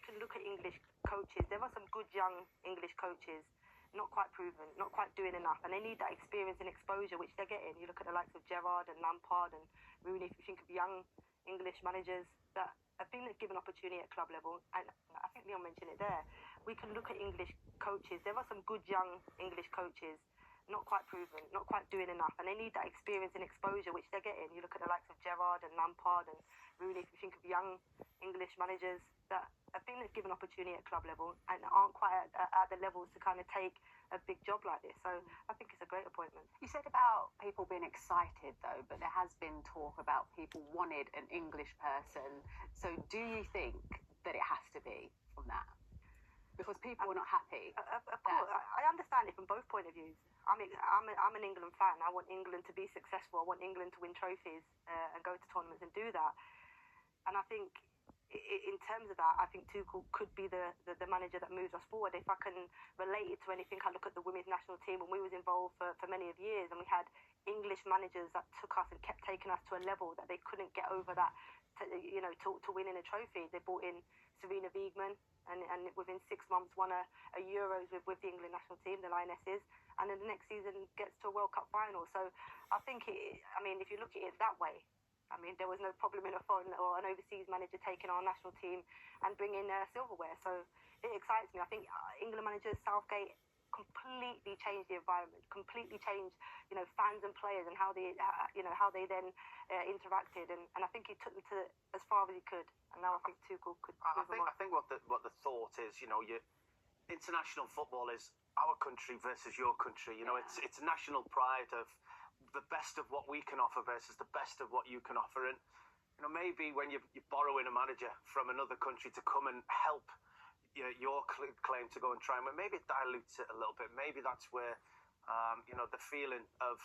we can look at English coaches. There are some good young English coaches, not quite proven, not quite doing enough, and they need that experience and exposure, which they're getting. You look at the likes of Gerrard and Lampard and Rooney. If you think of young English managers that have been given opportunity at club level, and I think Leon mentioned it there. We can look at English coaches. There are some good young English coaches, not quite proven, not quite doing enough, and they need that experience and exposure, which they're getting. You look at the likes of Gerrard and Lampard and Rooney. If you think of young English managers that have been given opportunity at club level and aren't quite at the levels to kind of take a big job like this. So I think it's a great appointment. You said about people being excited though, but there has been talk about people wanted an English person. So do you think that it has to be from that? Because people are not happy. Of course, I understand it from both point of views. I'm an England fan. I want England to be successful. I want England to win trophies and go to tournaments and do that. And I think in terms of that, I think Tuchel could be the manager that moves us forward. If I can relate it to anything, I look at the women's national team when we was involved for many of years, and we had English managers that took us and kept taking us to a level that they couldn't get over that, to winning a trophy. They brought in Serena Wiegmann, and within 6 months won a Euros with the England national team, the Lionesses, and then the next season gets to a World Cup final. So I think, if you look at it that way, there was no problem in a foreign or an overseas manager taking our national team and bringing silverware. So it excites me. I think England managers, Southgate, completely changed the environment, completely changed, fans and players and how they then interacted. And I think he took them to as far as he could. And now I think Tuchel could. I think what the thought is, international football is our country versus your country. It's national pride of the best of what we can offer versus the best of what you can offer. And maybe when you're borrowing a manager from another country to come and help your claim to go and try, and maybe it dilutes it a little bit. Maybe that's where the feeling of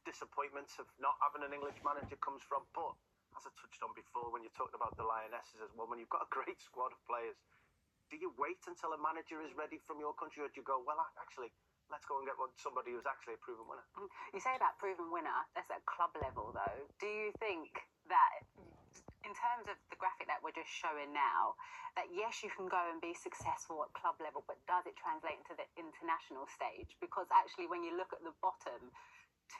disappointment of not having an English manager comes from. But as I touched on before, when you're talking about the Lionesses as well, when you've got a great squad of players, do you wait until a manager is ready from your country, or do you go, well, actually, let's go and get somebody who's actually a proven winner? You say about proven winner, that's at club level though. Do you think that, in terms of the graphic that we're just showing now, that yes, you can go and be successful at club level, but does it translate into the international stage? Because actually, when you look at the bottom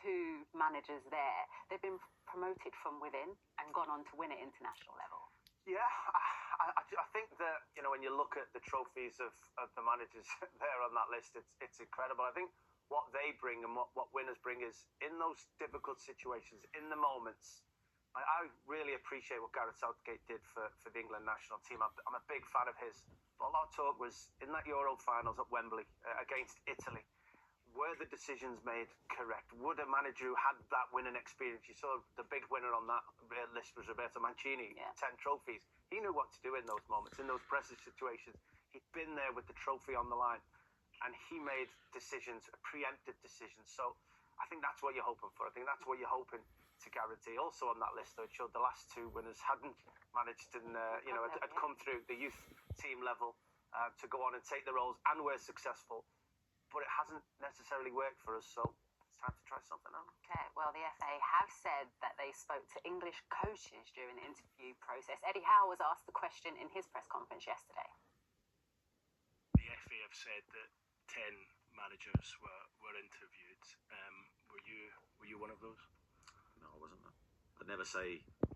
two managers there, they've been promoted from within and gone on to win at international level. Yeah, I think that, when you look at the trophies of the managers there on that list, it's incredible. I think what they bring and what winners bring is in those difficult situations, in the moments. I really appreciate what Gareth Southgate did for the England national team. I'm a big fan of his. But a lot of talk was in that Euro finals at Wembley against Italy. Were the decisions made correct? Would a manager who had that winning experience, you saw the big winner on that list was Roberto Mancini, 10 trophies. He knew what to do in those moments, in those pressure situations. He'd been there with the trophy on the line, and he made decisions, preemptive decisions. So I think that's what you're hoping for. I think that's what you're hoping to guarantee. Also on that list, though, it showed the last two winners hadn't managed and had come through the youth team level to go on and take the roles and were successful. But it hasn't necessarily worked for us, so it's time to try something out. Okay, well, the FA have said that they spoke to English coaches during the interview process. Eddie Howe was asked the question in his press conference yesterday. The FA have said that 10 managers were interviewed. Were you one of those? No, I wasn't. I'd never say